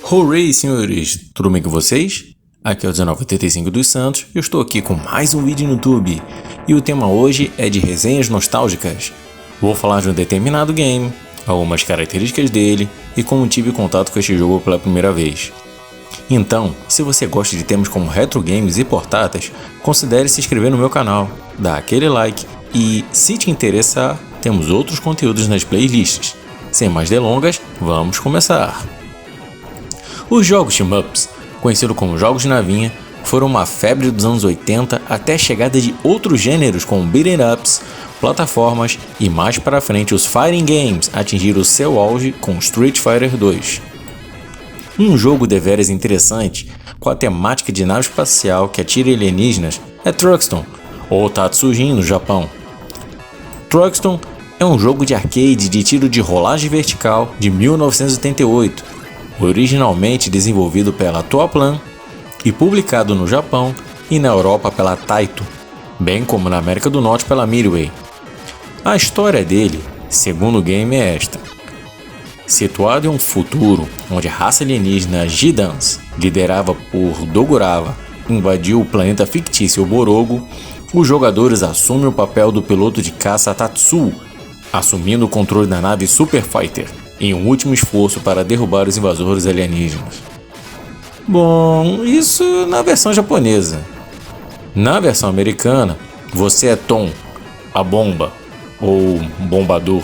Hooray, senhores! Tudo bem com vocês? Aqui é o 1985 dos Santos e eu estou aqui com mais um vídeo no YouTube. E o tema hoje é de resenhas nostálgicas. Vou falar de um determinado game, algumas características dele e como tive contato com este jogo pela primeira vez. Então, se você gosta de temas como retro games e portáteis, considere se inscrever no meu canal, dar aquele like e, se te interessar, temos outros conteúdos nas playlists. Sem mais delongas, vamos começar! Os jogos shmups, conhecidos como jogos de navinha, foram uma febre dos anos 80 até a chegada de outros gêneros como beat'em ups, plataformas e mais para frente os fighting games atingiram seu auge com Street Fighter 2. Um jogo deveras interessante com a temática de nave espacial que atira alienígenas é Truxton, ou Tatsujin no Japão. Truxton é um jogo de arcade de tiro de rolagem vertical de 1988, originalmente desenvolvido pela Toaplan e publicado no Japão e na Europa pela Taito, bem como na América do Norte pela Midway. A história dele, segundo o game, é esta. Situado em um futuro onde a raça alienígena Gidans, liderada por Dogurava, invadiu o planeta fictício Borogo, os jogadores assumem o papel do piloto de caça Tatsu, assumindo o controle da nave Super Fighter, em um último esforço para derrubar os invasores alienígenas. Bom, isso na versão japonesa. Na versão americana, você é Tom, a bomba, ou bombador.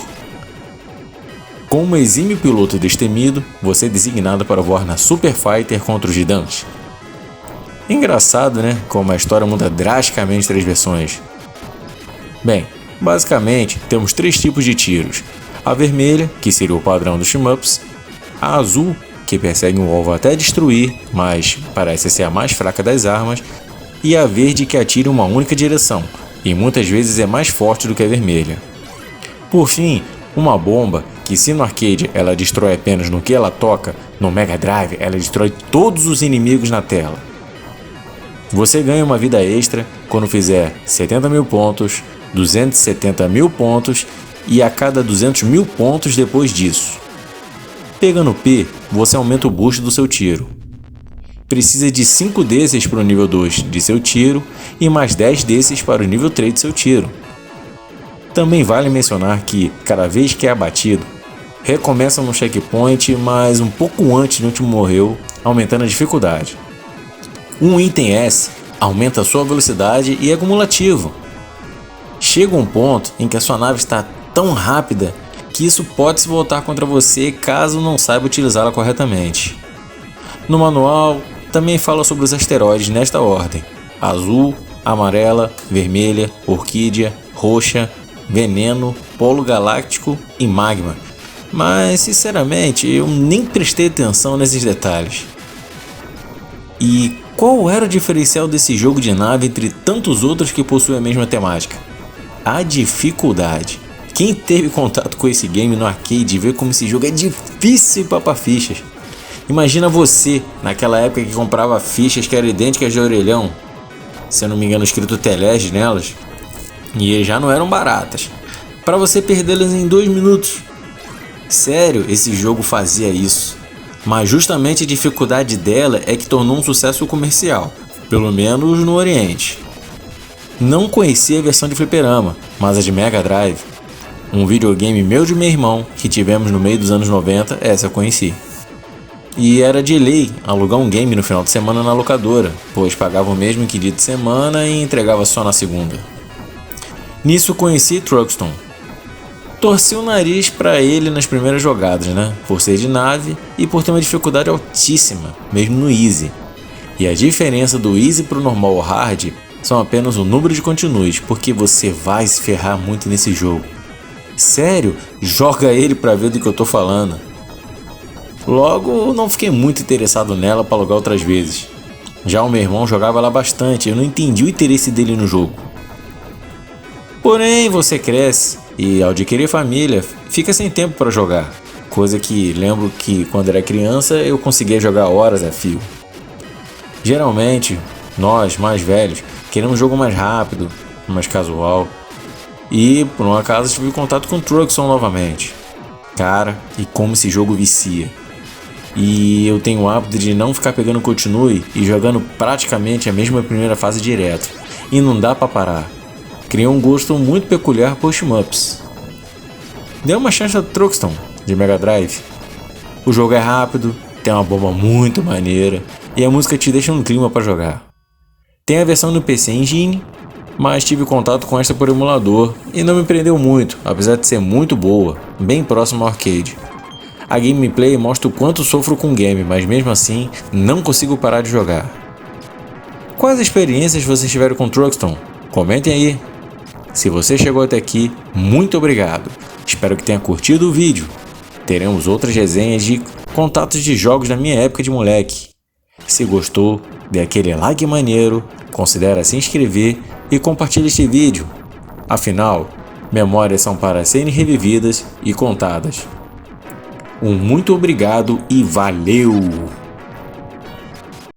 Como um exímio piloto destemido, você é designado para voar na Super Fighter contra os Gidans. Engraçado, né? Como a história muda drasticamente entre as versões. Bem, basicamente, temos três tipos de tiros. A vermelha, que seria o padrão dos shmups, a azul, que persegue um alvo até destruir, mas parece ser a mais fraca das armas, e a verde, que atira em uma única direção, e muitas vezes é mais forte do que a vermelha. Por fim, uma bomba, que se no arcade ela destrói apenas no que ela toca, no Mega Drive ela destrói todos os inimigos na tela. Você ganha uma vida extra quando fizer 70 mil pontos, 270 mil pontos e a cada 200 mil pontos depois disso. Pegando P, você aumenta o boost do seu tiro. Precisa de 5 desses para o nível 2 de seu tiro e mais 10 desses para o nível 3 de seu tiro. Também vale mencionar que, cada vez que é abatido, recomeça no checkpoint, mas um pouco antes de onde morreu, aumentando a dificuldade. Um item S aumenta a sua velocidade e é cumulativo. Chega um ponto em que a sua nave está tão rápida que isso pode se voltar contra você caso não saiba utilizá-la corretamente. No manual também fala sobre os asteroides nesta ordem: azul, amarela, vermelha, orquídea, roxa, veneno, polo galáctico e magma, mas sinceramente eu nem prestei atenção nesses detalhes. E qual era o diferencial desse jogo de nave entre tantos outros que possuem a mesma temática? A dificuldade. Quem teve contato com esse game no arcade vê como esse jogo é difícil papar fichas. Imagina você, naquela época que comprava fichas que eram idênticas de orelhão, se eu não me engano escrito Telege nelas, e já não eram baratas, para você perdê-las em 2 minutos. Sério, esse jogo fazia isso, mas justamente a dificuldade dela é que tornou um sucesso comercial, pelo menos no Oriente. Não conhecia a versão de fliperama, mas a de Mega Drive, um videogame meu e de meu irmão que tivemos no meio dos anos 90, essa eu conheci. E era de lei alugar um game no final de semana na locadora, pois pagava o mesmo que dia de semana e entregava só na segunda. Nisso conheci Truxton. Torci o nariz para ele nas primeiras jogadas, por ser de nave e por ter uma dificuldade altíssima, mesmo no Easy. E a diferença do Easy pro normal ou hard são apenas o número de continues, porque você vai se ferrar muito nesse jogo. Sério, joga ele pra ver do que eu tô falando. Logo, não fiquei muito interessado nela para alugar outras vezes. Já o meu irmão jogava lá bastante, eu não entendi o interesse dele no jogo. Porém, você cresce e ao adquirir família, fica sem tempo para jogar. Coisa que lembro que quando era criança eu conseguia jogar horas a fio. Geralmente, nós mais velhos queremos um jogo mais rápido, mais casual. E por um acaso tive contato com Truxton novamente. Cara, e como esse jogo vicia. e eu tenho o hábito de não ficar pegando continue e jogando praticamente a mesma primeira fase direto, e não dá pra parar. Criei um gosto muito peculiar por shmups. Dê uma chance ao Truxton, de Mega Drive. O jogo é rápido, tem uma bomba muito maneira e a música te deixa no clima pra jogar. Tem a versão no PC Engine, mas tive contato com esta por emulador e não me prendeu muito, apesar de ser muito boa, bem próximo ao arcade. A gameplay mostra o quanto sofro com o game, mas mesmo assim não consigo parar de jogar. Quais experiências vocês tiveram com Truxton? Comentem aí! Se você chegou até aqui, muito obrigado! Espero que tenha curtido o vídeo. Teremos outras resenhas de contatos de jogos da minha época de moleque. Se gostou, dê aquele like maneiro, considere se inscrever e compartilhe este vídeo. Afinal, memórias são para serem revividas e contadas. Um muito obrigado e valeu!